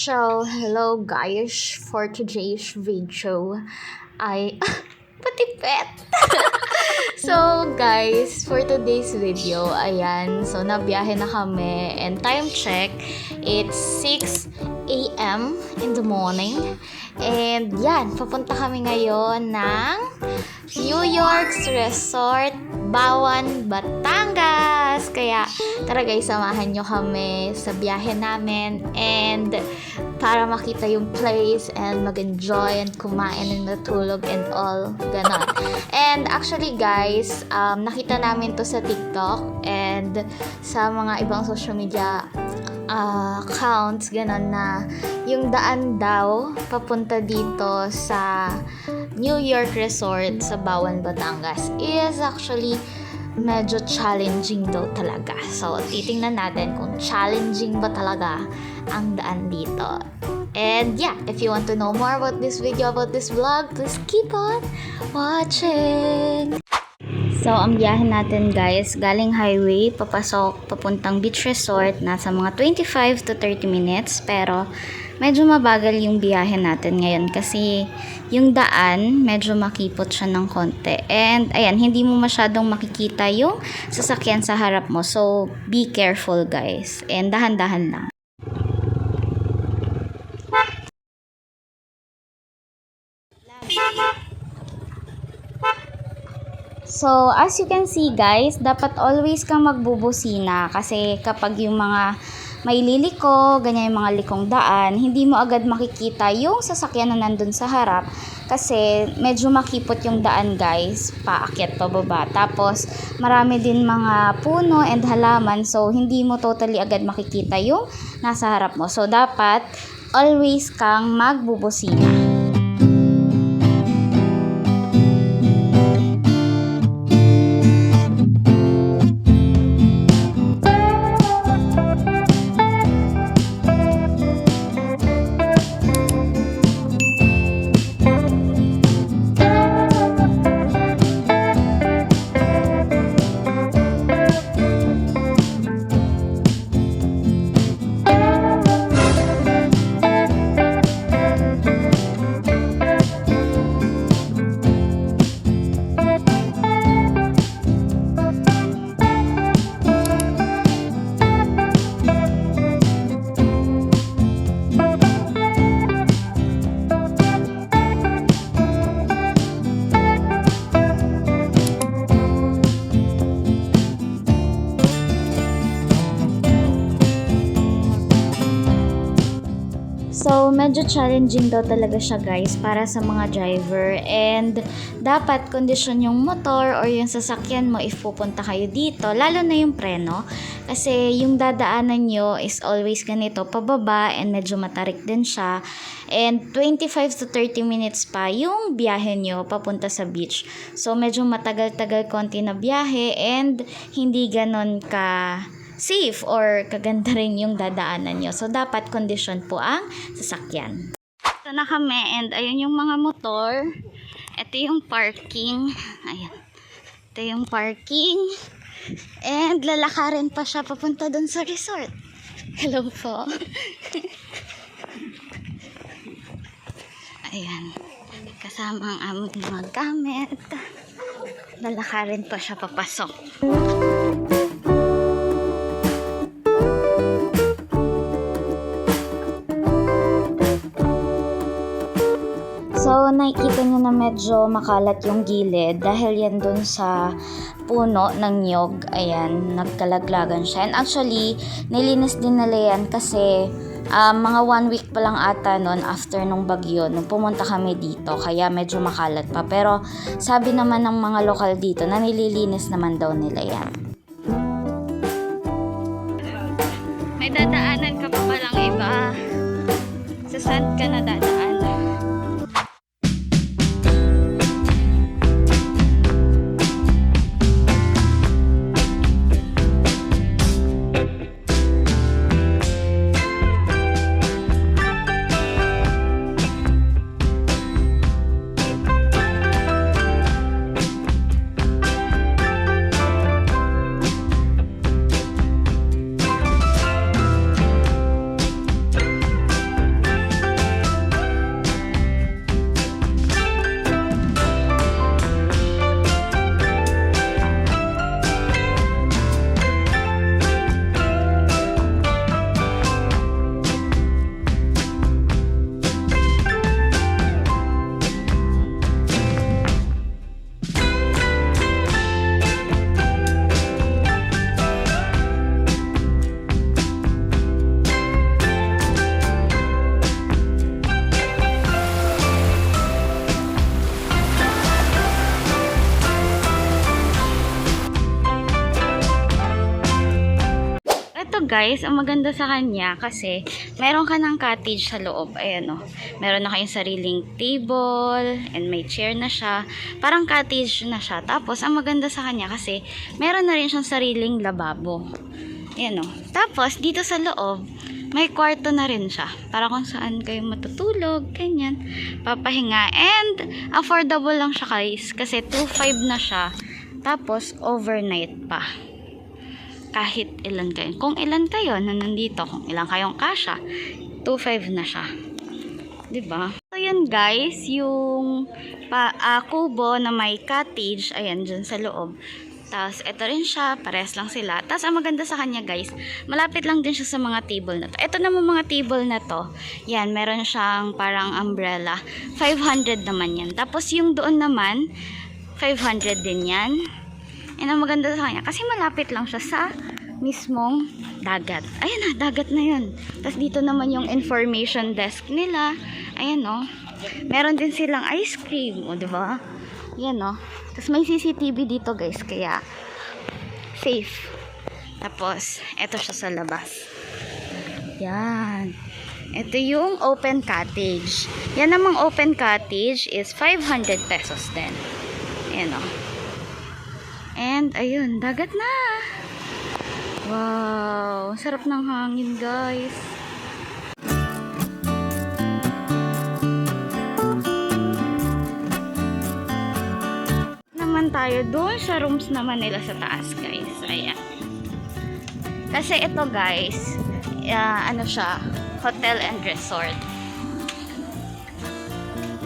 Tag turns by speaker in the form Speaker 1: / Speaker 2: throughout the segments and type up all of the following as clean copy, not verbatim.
Speaker 1: So, hello guys, for today's video, patipet! So, guys, for today's video, ayan, so nabiyahe na kami, and time check, it's 6 a.m. in the morning, and yan, papunta kami ngayon ng New York's Resort, Bawan, Batangas. Kaya tara guys, samahan nyo kami sa biyahe namin and para makita yung place and mag-enjoy and kumain and natulog and all ganon. And actually guys, nakita namin to sa TikTok and sa mga ibang social media accounts, ganon, na yung daan daw papunta dito sa New York Resort sa Bawan, Batangas is actually medyo challenging daw talaga. So, titingnan natin kung challenging ba talaga ang daan dito. And yeah, if you want to know more about this video, about this vlog, please keep on watching! So, ang biyahe natin guys, galing highway, papasok, papuntang beach resort, nasa mga 25 to 30 minutes. Pero, medyo mabagal yung biyahe natin ngayon kasi yung daan, medyo makipot siya ng konti. And, ayan, hindi mo masyadong makikita yung sasakyan sa harap mo. So, be careful guys. And, dahan-dahan lang. So, as you can see guys, dapat always kang magbubusina kasi kapag yung mga may liliko, ganyan yung mga likong daan, hindi mo agad makikita yung sasakyan na nandun sa harap kasi medyo makipot yung daan guys, paakyat pababa. Tapos, marami din mga puno and halaman, so hindi mo totally agad makikita yung nasa harap mo. So, dapat always kang magbubusina. So, medyo challenging daw talaga siya guys para sa mga driver and dapat kondisyon yung motor or yung sasakyan mo if pupunta kayo dito, lalo na yung preno kasi yung dadaanan nyo is always ganito, pababa and medyo matarik din siya and 25 to 30 minutes pa yung biyahe nyo papunta sa beach. So, medyo matagal-tagal konti na biyahe and hindi ganon ka safe or kaganda rin yung dadaanan nyo. So, dapat condition po ang sasakyan. Ito na kami and ayun yung mga motor. Ito yung parking. Ayan. Ito yung parking. And lalakarin pa siya papunta dun sa resort. Hello po. Ayan. Kasama ang aming mga gamit. Lalakarin pa siya papasok. So, nakikita nyo na medyo makalat yung gilid dahil yan dun sa puno ng nyog. Ayan, nagkalaglagan siya. And actually, nilinis din nila yan kasi mga 1 week pa lang ata nun after nung bagyo, nung pumunta kami dito. Kaya medyo makalat pa. Pero sabi naman ng mga lokal dito na nililinis naman daw nila yan. May dadaanan ka pa palang iba. Sa saan ka na dadaanan? guys, ang maganda sa kanya kasi meron ka ng cottage sa loob. Ayan o. Meron na kayong sariling table and may chair na siya. Parang cottage na siya. Tapos, ang maganda sa kanya kasi meron na rin siyang sariling lababo. Ayan o. Tapos, dito sa loob, may kwarto na rin siya. Para kung saan kayo matutulog, ganyan. Papahinga. And, affordable lang siya guys. Kasi 2.5 na siya. Tapos, overnight pa. Kahit ilan kayo. Kung ilan kayo na nandito, kung ilan kayong kasya, 2.5 na siya. Diba? So, yun guys, yung kubo na may cottage, ayan, dyan sa loob. Tapos, ito rin siya, pares lang sila. Tapos, ang maganda sa kanya guys, malapit lang din siya sa mga table na to. Ito naman mga table na to, yan, meron siyang parang umbrella. 500 naman yan. Tapos, yung doon naman, 500 din yan. And ang maganda sa kanya, kasi malapit lang siya sa mismong dagat. Ayan na, dagat na yun. Tapos dito naman yung information desk nila. Ayan o. Meron din silang ice cream. O, diba? Ayan o. Tapos may CCTV dito guys, kaya safe. Tapos, eto siya sa labas. Yan. Ito yung open cottage. Yan namang open cottage is 500 pesos din. Ayan o. And, ayun, dagat na. Wow, sarap ng hangin, guys. Naman tayo doon sa rooms naman nila sa taas, guys. Ayan. Kasi ito, guys, ano siya, hotel and resort.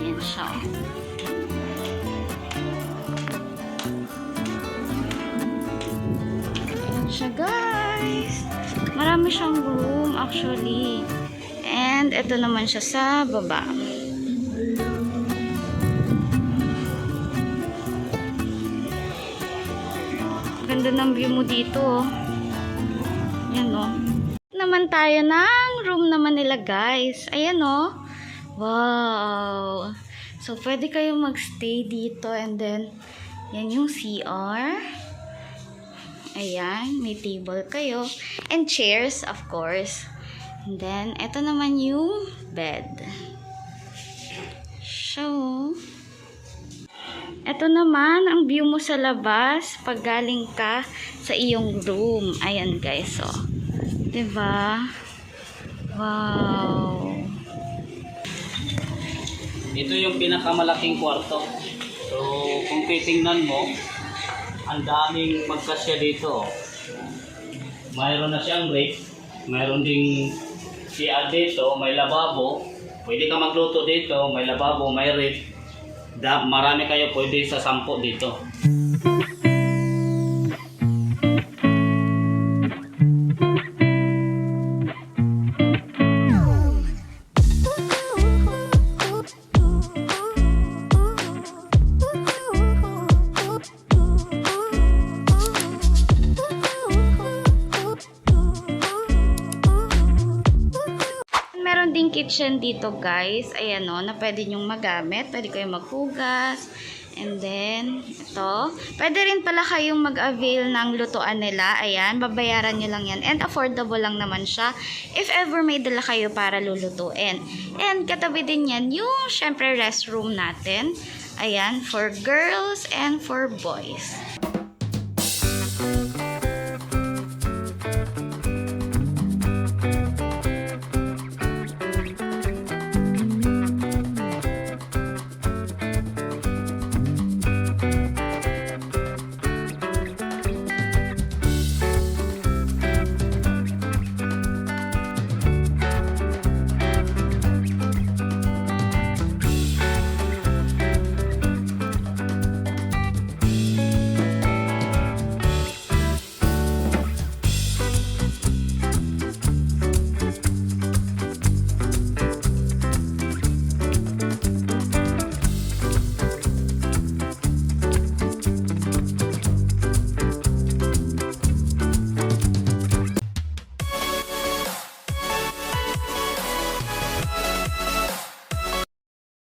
Speaker 1: Ayan siya. Siya guys, marami siyang room actually, and ito naman siya sa baba. Ganda ng view mo dito. Yan o. Naman tayo ng room naman nila guys. Ayan o. Wow. So pwede kayo magstay dito, and then yan yung CR. Ayan, may table kayo. And chairs, of course. And then, ito naman yung bed. So, ito naman ang view mo sa labas pag galing ka sa iyong room. Ayan guys, so. Diba? Wow.
Speaker 2: Ito yung pinakamalaking kwarto. So, kung titingnan mo, ang daming magkasya dito. Mayroon na siyang rake, mayroon ding CR dito, may lababo. Pwede ka magluto dito, may lababo, may rake. Marami kayo pwede sa 10 dito.
Speaker 1: Ding kitchen dito guys, ayan o, na pwede nyong magamit, pwede kayong maghugas, and then ito, pwede rin pala kayong mag-avail ng lutuan nila. Ayan, babayaran nyo lang yan, and affordable lang naman siya if ever may dala kayo para lulutuin. And katabi din yan yung syempre restroom natin, ayan, for girls and for boys.